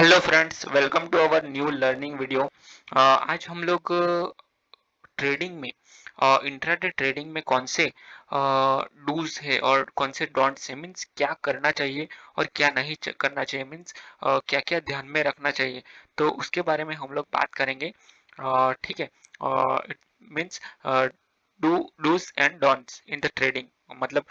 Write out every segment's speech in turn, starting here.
Hello friends, welcome to our new learning video. आज हम लोग ट्रेडिंग में इंट्राडे ट्रेडिंग में कौन से डूज है और कौन से डोंट्स है, मीन्स क्या करना चाहिए और क्या नहीं करना चाहिए, मीन्स क्या क्या ध्यान में रखना चाहिए, तो उसके बारे में हम लोग बात करेंगे। ठीक है। It means do do's and don'ts in the trading. मतलब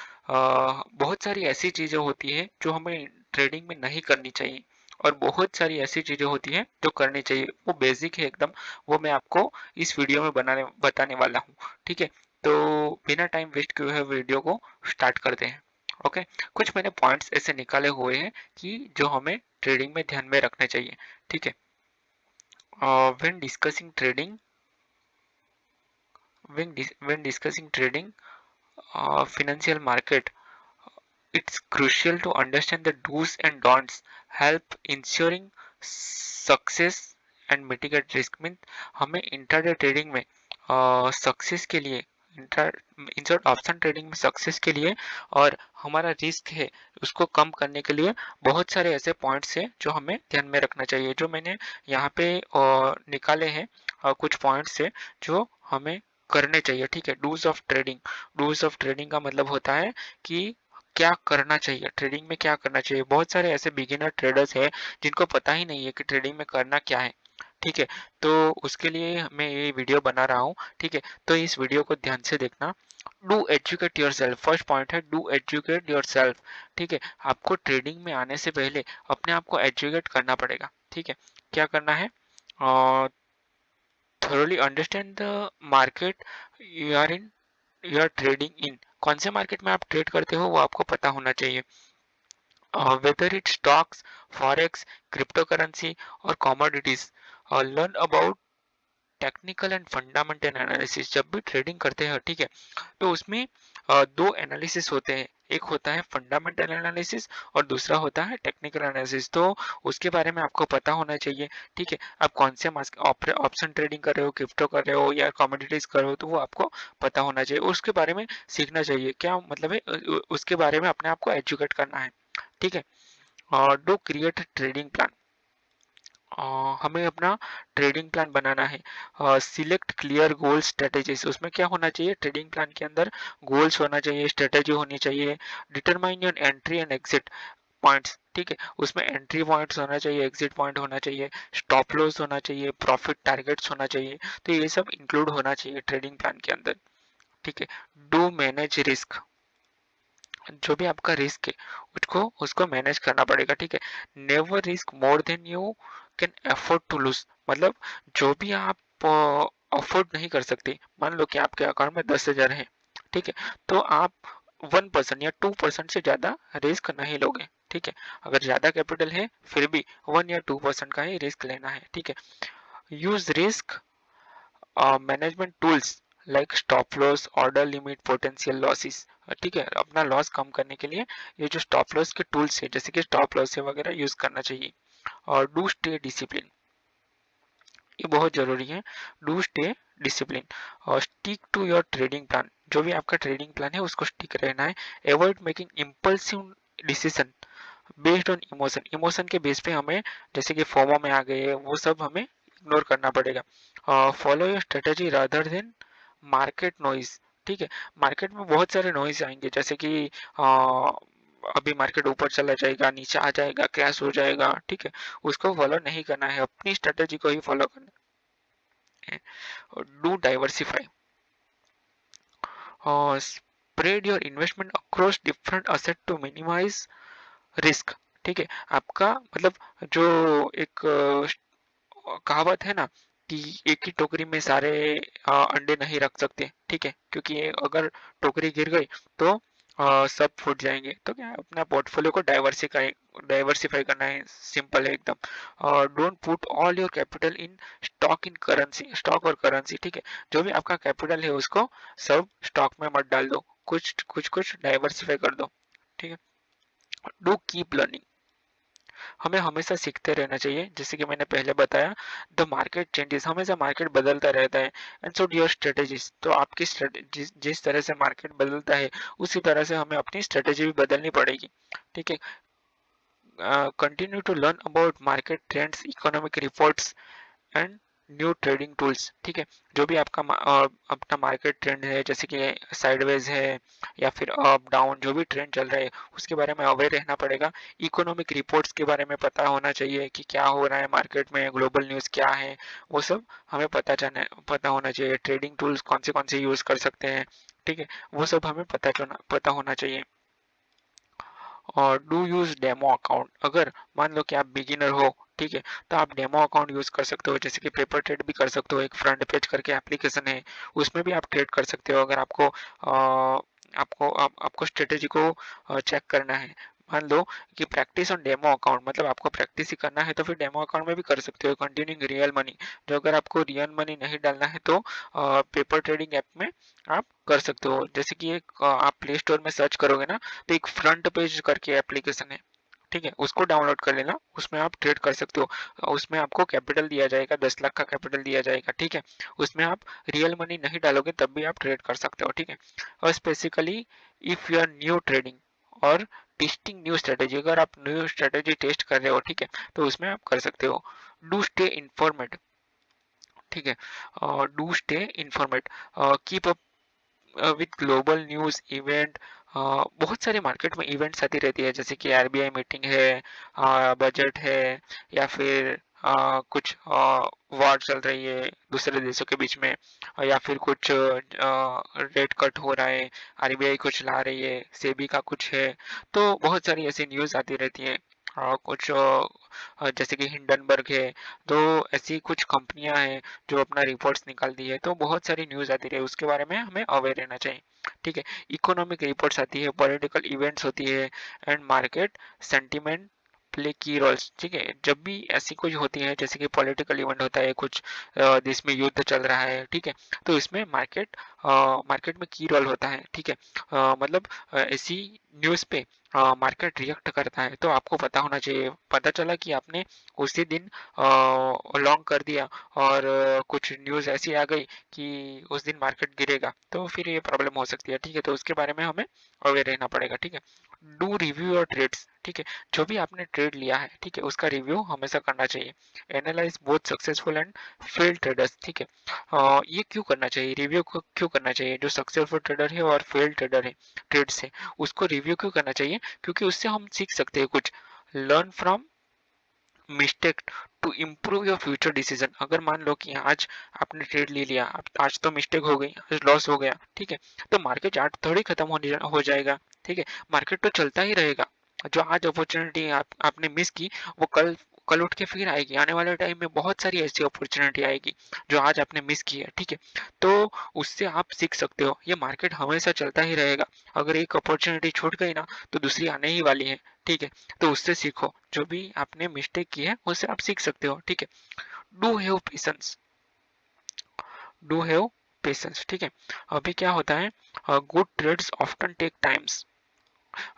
बहुत सारी ऐसी चीजें होती है जो हमें ट्रेडिंग में नहीं करनी चाहिए और बहुत सारी ऐसी चीजें होती हैं जो करनी चाहिए। वो बेसिक है एकदम, वो मैं आपको इस वीडियो में बताने वाला हूँ। ठीक है, तो बिना टाइम वेस्ट किए हुए वीडियो को स्टार्ट करते हैं। ओके, कुछ मैंने पॉइंट्स ऐसे निकाले हुए हैं कि जो हमें ट्रेडिंग में ध्यान में रखने चाहिए। ठीक है। When discussing trading when discussing trading financial market, it's crucial to understand the do's and don'ts, help ensuring success and mitigate risk. Mean हमें इंट्राडे ट्रेडिंग में सक्सेस के लिए, इन शॉर्ट ऑप्शन ट्रेडिंग में सक्सेस के लिए और हमारा risk है उसको कम करने के लिए बहुत सारे ऐसे पॉइंट्स हैं जो हमें ध्यान में रखना चाहिए, जो मैंने यहाँ पे निकाले हैं। कुछ पॉइंट्स है जो हमें करने चाहिए। ठीक है, do's of trading. Do's of trading का मतलब होता है कि क्या करना चाहिए ट्रेडिंग में, क्या करना चाहिए। बहुत सारे ऐसे बिगिनर ट्रेडर्स हैं जिनको पता ही नहीं है कि ट्रेडिंग में करना क्या है। ठीक है, तो उसके लिए मैं ये वीडियो बना रहा हूँ। ठीक है, तो इस वीडियो को ध्यान से देखना। Do educate your self, first point है डू एजुकेट योर सेल्फ। ठीक है, आपको ट्रेडिंग में आने से पहले अपने आप को एजुकेट करना पड़ेगा। ठीक है, क्या करना है? thoroughly understand the market you are in, you are trading in। कौन से मार्केट में आप ट्रेड करते हो वो आपको पता होना चाहिए। Whether it stocks, forex, crypto currency और commodities. Learn about technical and fundamental analysis. जब भी ट्रेडिंग करते हैं, ठीक है, तो उसमें दो एनालिसिस होते हैं। एक होता है फंडामेंटल एनालिसिस और दूसरा होता है टेक्निकल एनालिसिस। तो उसके बारे में आपको पता होना चाहिए। ठीक है, आप कौन से ऑप्शन ट्रेडिंग कर रहे हो, क्रिप्टो कर रहे हो या कमोडिटीज कर रहे हो, तो वो आपको पता होना चाहिए, उसके बारे में सीखना चाहिए। क्या मतलब है, उसके बारे में अपने आप को एजुकेट करना है। ठीक है, डू क्रिएट ट्रेडिंग प्लान। हमें अपना ट्रेडिंग प्लान बनाना है। Select clear goal strategies. उसमें क्या होना चाहिए, ट्रेडिंग प्लान के अंदर गोल्स होना चाहिए, स्ट्रेटेजी होनी चाहिए। Determine your entry and exit points. ठीक है, उसमें एंट्री पॉइंट्स होना चाहिए, एग्जिट पॉइंट होना चाहिए, स्टॉप लॉस होना चाहिए, प्रॉफिट टारगेट्स होना चाहिए। तो ये सब इंक्लूड होना चाहिए ट्रेडिंग प्लान के अंदर। ठीक है, डू मैनेज रिस्क। जो भी आपका रिस्क है उसको उसको मैनेज करना पड़ेगा। ठीक है, never risk more than you can afford to lose. मतलब जो भी आप अफोर्ड नहीं कर सकते, मान लो कि आपके अकाउंट में 10,000 है। ठीक है, तो आप 1% या 2% से ज्यादा रिस्क नहीं लोगे। ठीक है, अगर ज्यादा कैपिटल है फिर भी 1 या 2% का ही रिस्क लेना है। ठीक है, use risk management tools like stop loss, order limit, potential losses. ठीक है, अपना लॉस कम करने के लिए ये जो स्टॉप लॉस के टूल्स है जैसे कि स्टॉप लॉस है वगैरह यूज करना चाहिए। और डू स्टे डिसिप्लिन, ये बहुत जरूरी है। डू स्टे डिसिप्लिन और stick to your trading plan. जो भी आपका ट्रेडिंग प्लान है उसको स्टिक रहना है। Avoid making impulsive decision based on emotion. Emotion के बेस पे हमें, जैसे कि फोमो में आ गए, वो सब हमें इग्नोर करना पड़ेगा। Follow your strategy rather than market noise. ठीक है, मार्केट में बहुत सारे नॉइज आएंगे, जैसे कि अभी मार्केट ऊपर चला जाएगा, नीचे आ जाएगा, क्रैश हो जाएगा। ठीक है, उसको फॉलो नहीं करना है, अपनी स्ट्रेटेजी को ही फॉलो करना है। Do diversify, spread your investment across different asset to minimise risk. ठीक है, आपका मतलब जो एक कहावत है ना कि एक ही टोकरी में सारे अंडे नहीं रख सकते। ठीक है, क्योंकि अगर टोकरी गिर गई तो सब फूट जाएंगे। तो क्या है, अपना पोर्टफोलियो को डाइवर्सिफाई डाइवर्सिफाई करना है, सिंपल है एकदम। Don't put all your capital in stock in currency, stock और करेंसी। ठीक है, जो भी आपका कैपिटल है उसको सब स्टॉक में मत डाल दो, कुछ कुछ कुछ डाइवर्सिफाई कर दो। ठीक है, डू कीप लर्निंग। हमें हमेशा सीखते रहना चाहिए, जैसे कि मैंने पहले बताया, द मार्केट चेंजेस, हमेशा मार्केट बदलता रहता है। एंड सो योर स्ट्रेटेजीज, तो आपकी जिस तरह से मार्केट बदलता है उसी तरह से हमें अपनी स्ट्रेटेजी भी बदलनी पड़ेगी। ठीक है, continue to learn about market trends, economic reports and new trading tools. ठीक है, जो भी आपका अपना मार्केट ट्रेंड है, जैसे कि साइडवेज है या फिर अप डाउन, जो भी ट्रेंड चल रहा है उसके बारे में अवेयर रहना पड़ेगा। इकोनॉमिक रिपोर्ट्स के बारे में पता होना चाहिए कि क्या हो रहा है मार्केट में, ग्लोबल न्यूज़ क्या है, वो सब हमें पता होना चाहिए। ट्रेडिंग टूल्स कौन से यूज़ कर सकते हैं, ठीक है, वो सब हमें पता होना चाहिए। और डू यूज डेमो अकाउंट, अगर मान लो कि आप बिगिनर हो, ठीक है, तो आप डेमो अकाउंट यूज कर सकते हो, जैसे कि पेपर ट्रेड भी कर सकते हो। एक फ्रंट पेज करके एप्लीकेशन है, उसमें भी आप ट्रेड कर सकते हो। अगर आपको स्ट्रेटेजी को चेक करना है, मान लो कि प्रैक्टिस ऑन डेमो अकाउंट, मतलब आपको प्रैक्टिस ही करना है, तो फिर डेमो अकाउंट में भी कर सकते हो। कंटिन्यूइंग रियल मनी, जो अगर आपको रियल मनी नहीं डालना है तो पेपर ट्रेडिंग ऐप में आप कर सकते हो। जैसे कि एक आप प्ले स्टोर में सर्च करोगे ना, तो एक फ्रंट पेज करके एप्लीकेशन है, ठीक है, उसको डाउनलोड कर लेना, उसमें आप ट्रेड कर सकते हो। उसमें आपको कैपिटल दिया जाएगा, 10 लाख का कैपिटल दिया जाएगा, ठीक है। उसमें आप रियल मनी नहीं डालोगे तब भी आप ट्रेड कर सकते हो, ठीक है। और specifically if you are new trading और टेस्टिंग न्यू स्ट्रेटेजी, अगर आप न्यू स्ट्रेटेजी टेस्ट कर रहे हो, ठीक है, तो उसमें आप कर सकते हो। डू स्टे इन्फॉर्मेट, ठीक है, do stay informed, keep with global news event. बहुत सारे मार्केट में इवेंट्स आती रहती है, जैसे कि आरबीआई मीटिंग है, बजट है, या फिर कुछ वॉर चल रही है दूसरे देशों के बीच में, या फिर कुछ रेट कट हो रहा है, आरबीआई कुछ ला रही है, सेबी का कुछ है। तो बहुत सारी ऐसी न्यूज़ आती रहती है। कुछ जैसे कि हिंडनबर्ग है, तो ऐसी कुछ कंपनियां हैं जो अपना रिपोर्ट्स निकालती है, तो बहुत सारी न्यूज़ आती है, उसके बारे में हमें अवेयर रहना चाहिए, ठीक है। इकोनॉमिक रिपोर्ट्स आती है, पॉलिटिकल इवेंट्स होती है, एंड मार्केट सेंटिमेंट प्ले की रोल्स, ठीक है। जब भी ऐसी कुछ होती है, जैसे कि पॉलिटिकल इवेंट होता है, कुछ देश में युद्ध चल रहा है, ठीक है, तो इसमें मार्केट में की रोल होता है, ठीक है। मतलब ऐसी न्यूज़ पे मार्केट रिएक्ट करता है, तो आपको पता होना चाहिए। पता चला कि आपने उसी दिन लॉन्ग कर दिया और कुछ न्यूज़ ऐसी आ गई कि उस दिन मार्केट गिरेगा, तो फिर ये प्रॉब्लम हो सकती है, ठीक है। तो उसके बारे में हमें अवेयर रहना पड़ेगा, ठीक है। डू रिव्यू योर ट्रेड्स, ठीक है, जो भी आपने ट्रेड लिया है, ठीक है, उसका रिव्यू हमेशा करना चाहिए। Analyse both successful and failed traders, ठीक है। ये क्यों करना चाहिए, रिव्यू क्यों करना चाहिए? जो सक्सेसफुल ट्रेडर है और फेल्ड ट्रेडर है ट्रेड से, उसको रिव्यू क्यों करना चाहिए? क्योंकि उससे हम सीख सकते हैं कुछ। Learn from mistake to improve your future decision. अगर मान लो कि आज आपने ट्रेड ले लिया, आज तो मिस्टेक हो गई, आज लॉस हो गया, ठीक है, तो मार्केट आज थोड़ी खत्म हो जाएगा, ठीक है। मार्केट तो चलता ही रहेगा। जो आज अपॉर्चुनिटी आपने मिस की, वो कल कल उठ के फिर आएगी। आने वाले टाइम में बहुत सारी ऐसी अपॉर्चुनिटी आएगी जो आज आपने मिस की है, ठीक है। तो उससे आप सीख सकते हो, ये मार्केट हमेशा चलता ही रहेगा। अगर एक अपॉर्चुनिटी छूट गई ना, तो दूसरी आने ही वाली है, ठीक है। तो उससे सीखो, जो भी आपने मिस्टेक की है उससे आप सीख सकते हो, ठीक है। Do have patience, do have patience, ठीक है। अभी क्या होता है, good trades often take times.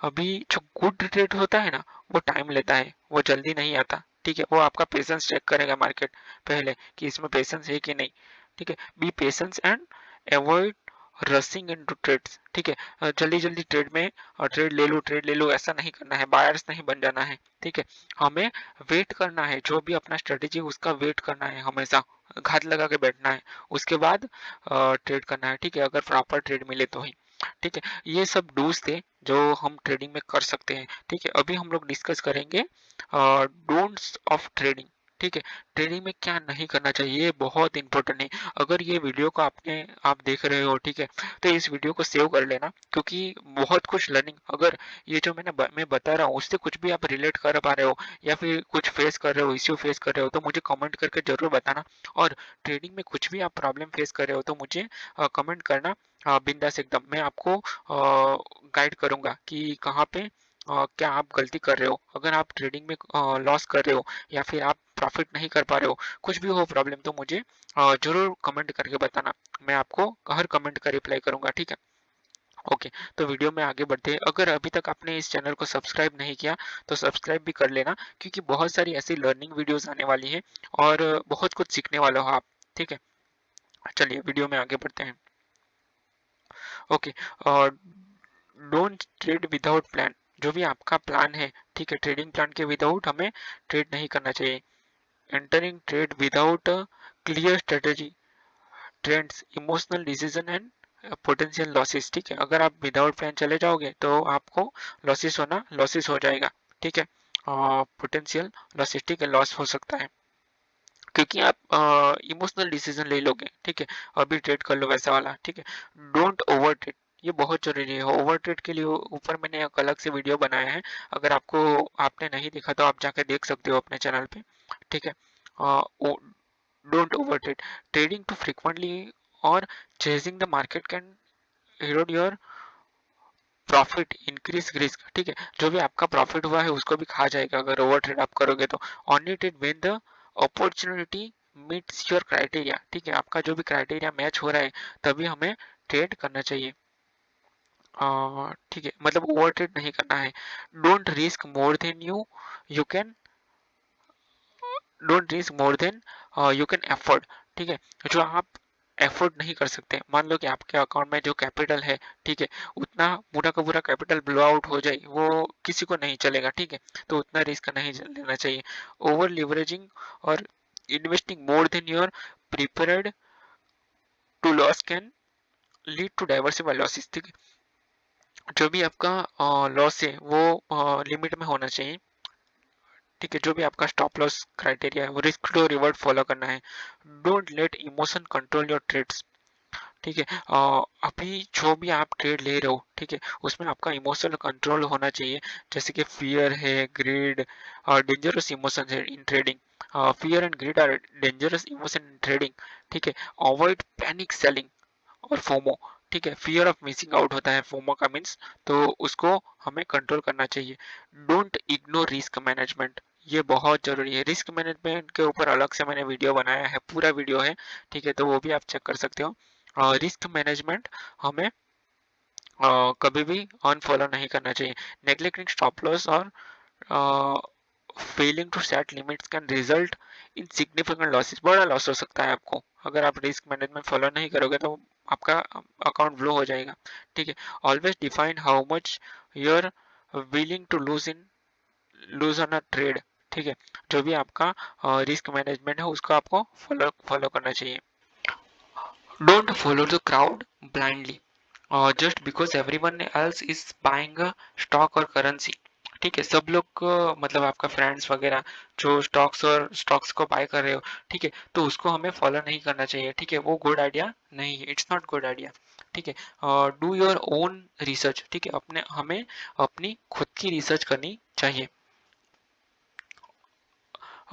अभी जो गुड ट्रेड होता है ना, वो टाइम लेता है, वो जल्दी नहीं आता, ठीक है। वो आपका पेशेंस चेक करेगा मार्केट पहले कि इसमें पेशेंस है कि नहीं, ठीक है। Be patience and avoid rushing into trades, ठीक है। जल्दी जल्दी ट्रेड में ट्रेड ले लो, ऐसा नहीं करना है, बायर्स नहीं बन जाना है, ठीक है। हमें वेट करना है, जो भी अपना स्ट्रेटेजी उसका वेट करना है, हमेशा घात लगा के बैठना है, उसके बाद ट्रेड करना है, ठीक है, अगर प्रॉपर ट्रेड मिले तो ही, ठीक है। ये सब डूज थे जो हम ट्रेडिंग में कर सकते हैं, ठीक है। अभी हम लोग डिस्कस करेंगे डोंट्स ऑफ ट्रेडिंग, ठीक है। ट्रेडिंग में क्या नहीं करना चाहिए, ये बहुत इंपॉर्टेंट है। अगर ये वीडियो को आप देख रहे हो, ठीक है, तो इस वीडियो को सेव कर लेना, क्योंकि बहुत कुछ लर्निंग, अगर ये जो मैं बता रहा हूँ उससे कुछ भी आप रिलेट कर पा रहे हो, या फिर कुछ फेस कर रहे हो, इश्यू फेस कर रहे हो, तो मुझे कमेंट करके जरूर बताना। और ट्रेडिंग में कुछ भी आप प्रॉब्लम फेस कर रहे हो तो मुझे कमेंट करना, बिंदास एकदम। मैं आपको गाइड करूंगा कि कहाँ पे क्या आप गलती कर रहे हो। अगर आप ट्रेडिंग में लॉस कर रहे हो, या फिर आप प्रॉफिट नहीं कर पा रहे हो, कुछ भी हो प्रॉब्लम, तो मुझे जरूर कमेंट करके बताना। मैं आपको हर कमेंट का रिप्लाई करूंगा, ठीक है। ओके, तो वीडियो में आगे बढ़ते हैं। अगर अभी तक आपने इस चैनल को सब्सक्राइब नहीं किया तो सब्सक्राइब भी कर लेना, क्योंकि बहुत सारी ऐसी लर्निंग वीडियोस आने वाली है और बहुत कुछ सीखने वाले हो आप, ठीक है। चलिए वीडियो में आगे बढ़ते हैं। Okay, don't trade without plan, जो भी आपका प्लान है, ठीक है, ट्रेडिंग प्लान के विदाउट हमें ट्रेड नहीं करना चाहिए। Entering trade without a clear strategy trends emotional decision and potential losses. ठीक है, अगर आप विदाउट प्लान चले जाओगे तो आपको लॉसेस हो जाएगा। ठीक है, पोटेंशियल लॉसेस, ठीक है, लॉस हो सकता है क्योंकि आप इमोशनल डिसीजन ले लोगे। ठीक है, अभी ट्रेड कर लो वैसा वाला। ठीक है, डोंट ओवर ट्रेड, ये बहुत जरूरी है। ओवर ट्रेड के लिए ऊपर मैंने एक अलग से वीडियो बनाया है, अगर आपने नहीं देखा तो आप जाके देख सकते हो अपने चैनल पे। ठीक है, don't over trade, trading too frequently और chasing the market can erode your profit, increase risk. ठीक है, जो भी आपका प्रॉफिट हुआ है उसको भी खा जाएगा अगर ओवर ट्रेड आप करोगे तो। Only trade when the opportunity meets your criteria. ठीक है, आपका जो भी क्राइटेरिया मैच हो रहा है तभी हमें ट्रेड करना चाहिए। ठीक है, मतलब ओवर ट्रेड नहीं करना है। Don't risk more than you can don't risk more than you can afford. ठीक है, जो आप एफोर्ड नहीं कर सकते, मान लो कि आपके अकाउंट में जो कैपिटल है, ठीक है, उतना पूरा का पूरा कैपिटल ब्लो आउट हो जाए वो किसी को नहीं चलेगा। ठीक है, तो उतना रिस्क नहीं लेना चाहिए। ओवर लिवरेजिंग और investing more than your prepared to loss can lead to diversify losses. ठीक है, जो भी आपका लॉस है वो लिमिट में होना चाहिए। ठीक है, जो भी आपका स्टॉप लॉस क्राइटेरिया है वो रिस्क टू रिवर्ड फॉलो करना है। Don't let emotion control your trades. ठीक है, अभी जो भी आप ट्रेड ले रहे हो, ठीक है, उसमें आपका इमोशनल कंट्रोल होना चाहिए। जैसे कि फियर है, ग्रीड और डेंजरस इमोशन है in trading. Fear and greed are dangerous emotion in trading. ठीक है, अवॉइड पैनिक सेलिंग और फोमो। ठीक है, फियर ऑफ मिसिंग आउट होता है फोमो का मीन्स, तो उसको हमें कंट्रोल करना चाहिए। डोंट इग्नोर रिस्क मैनेजमेंट, ये बहुत जरूरी है। रिस्क मैनेजमेंट के ऊपर अलग से मैंने वीडियो बनाया है, पूरा वीडियो है। ठीक है, तो वो भी आप चेक कर सकते हो। रिस्क मैनेजमेंट हमें कभी भी अनफॉलो नहीं करना चाहिए। नेग्लेक्टिंग स्टॉप लॉस और failing to set limits can result in significant losses, बड़ा लॉस हो सकता है आपको अगर आप रिस्क मैनेजमेंट फॉलो नहीं करोगे तो आपका अकाउंट ब्लो हो जाएगा। ठीक है, always define how much you are willing to lose on a trade. ठीक है, जो भी आपका रिस्क मैनेजमेंट है उसको आपको फॉलो करना चाहिए। Don't follow the crowd blindly just because everyone else is buying a stock और करेंसी। ठीक है, सब लोग मतलब आपका फ्रेंड्स वगैरह जो स्टॉक्स को बाय कर रहे हो, ठीक है, तो उसको हमें फॉलो नहीं करना चाहिए। ठीक है, वो गुड आइडिया नहीं है, इट्स नॉट गुड आइडिया। ठीक है, डू योर ओन रिसर्च। ठीक है, अपने हमें अपनी खुद की रिसर्च करनी चाहिए।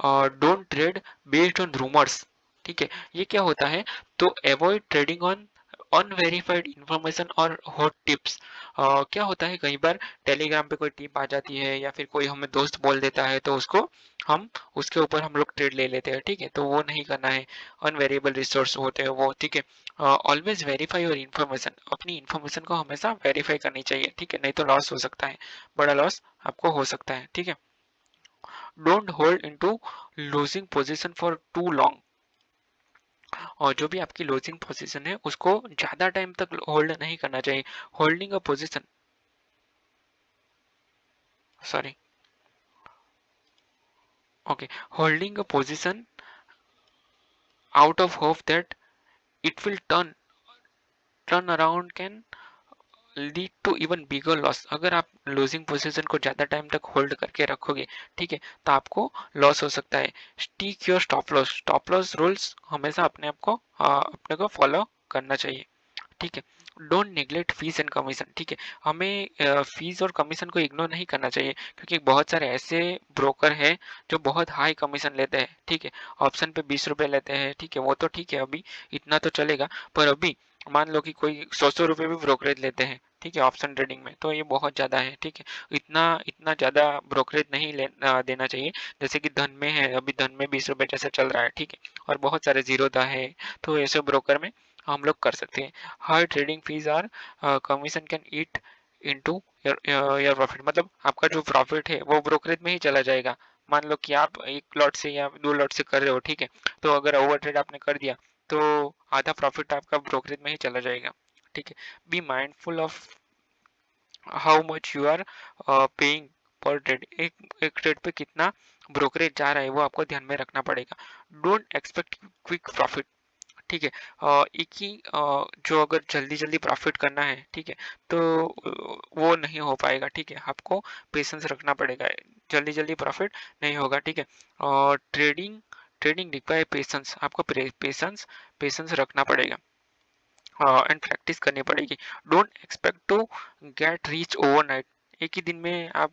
Don't trade based on rumours. ठीक है, ये क्या होता है, तो avoid trading on unverified information और हॉट टिप्स। क्या होता है, कई बार टेलीग्राम पे कोई टिप आ जाती है या फिर कोई हमें दोस्त बोल देता है तो उसको हम उसके ऊपर हम लोग ट्रेड ले लेते हैं। ठीक है, तो वो नहीं करना है, अनवेरिएबल रिसोर्स होते हैं वो। ठीक है, ऑलवेज वेरीफाई योर इन्फॉर्मेशन, अपनी इन्फॉर्मेशन को हमेशा वेरीफाई करनी चाहिए। ठीक है, नहीं तो लॉस हो सकता है, बड़ा लॉस आपको हो सकता है। ठीक है, don't hold into losing position for too long, और जो भी आपकी लूजिंग पोजीशन है उसको ज्यादा टाइम तक होल्ड नहीं करना चाहिए। Holding a position, sorry, okay, holding a position out of hope that it will turn around can lead to even bigger loss. अगर आप लूजिंग पोजीशन को ज्यादा टाइम तक होल्ड करके रखोगे, ठीक है, तो आपको लॉस हो सकता है। Stick your stop loss rules हमेशा अपने को फॉलो करना चाहिए। ठीक है, don't neglect fees and commission. ठीक है, हमें फीस और कमीशन को इग्नोर नहीं करना चाहिए क्योंकि बहुत सारे ऐसे ब्रोकर हैं जो बहुत हाई कमीशन लेते हैं। ठीक है, ऑप्शन पे 20 रुपए लेते हैं। ठीक है, वो तो ठीक है, अभी इतना तो चलेगा, पर अभी मान लो कि कोई 100 रुपए भी ब्रोकरेज लेते हैं। ठीक है, ऑप्शन ट्रेडिंग में तो ये बहुत ज्यादा है। ठीक है, इतना इतना ज्यादा ब्रोकरेज नहीं देना चाहिए। जैसे कि धन में है, अभी धन में 20 रुपए जैसे चल रहा है। ठीक है, और बहुत सारे जीरोधा है, तो ऐसे ब्रोकर में हम लोग कर सकते हैं। High trading fees are commission can eat into your profit, मतलब आपका जो प्रॉफिट है वो ब्रोकरेज में ही चला जाएगा। मान लो कि आप एक लॉट से या दो लॉट से कर रहे हो, ठीक है, तो अगर ओवर ट्रेड आपने कर दिया तो आधा प्रॉफिट आपका ब्रोकरेज में ही चला जाएगा। ठीक है, be mindful of how much you are paying per trade, एक ट्रेड पे कितना ब्रोकरेज जा रहा है वो आपको ध्यान में रखना पड़ेगा। डोंट एक्सपेक्ट क्विक प्रॉफिट, ठीक है। एक ही जो अगर जल्दी जल्दी प्रॉफिट करना है, ठीक है, तो वो नहीं हो पाएगा, ठीक है। आपको पेशेंस रखना पड़ेगा, जल्दी जल्दी प्रॉफिट नहीं होगा, ठीक है। और ट्रेडिंग ट्रेडिंग रिक्वायर पेशेंस, आपको पेशेंस पेशेंस रखना पड़ेगा एंड प्रैक्टिस करनी पड़ेगी। Don't expect to get rich overnight, एक ही दिन में आप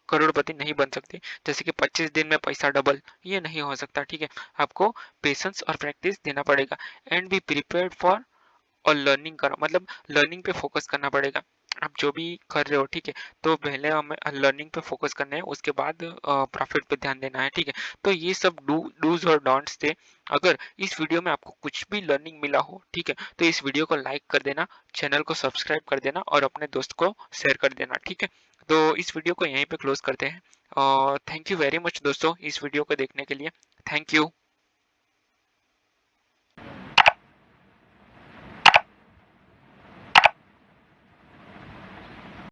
करोड़पति नहीं बन सकते, जैसे कि 25 दिन में पैसा डबल, ये नहीं हो सकता, ठीक है। आपको पेशेंस और प्रैक्टिस देना पड़ेगा एंड बी प्रिपेयर्ड फॉर, और लर्निंग करो, मतलब लर्निंग पे फोकस करना पड़ेगा। आप जो भी कर रहे हो, ठीक है, तो पहले हमें लर्निंग पे फोकस करना है, उसके बाद प्रॉफिट पे ध्यान देना है, ठीक है। तो ये सब डूज और डोंट्स थे। अगर इस वीडियो में आपको कुछ भी लर्निंग मिला हो, ठीक है, तो इस वीडियो को लाइक कर देना, चैनल को सब्सक्राइब कर देना और अपने दोस्त को शेयर कर देना, ठीक है। तो इस वीडियो को यहीं पे क्लोज करते हैं और थैंक यू वेरी मच दोस्तों इस वीडियो को देखने के लिए। Thank you.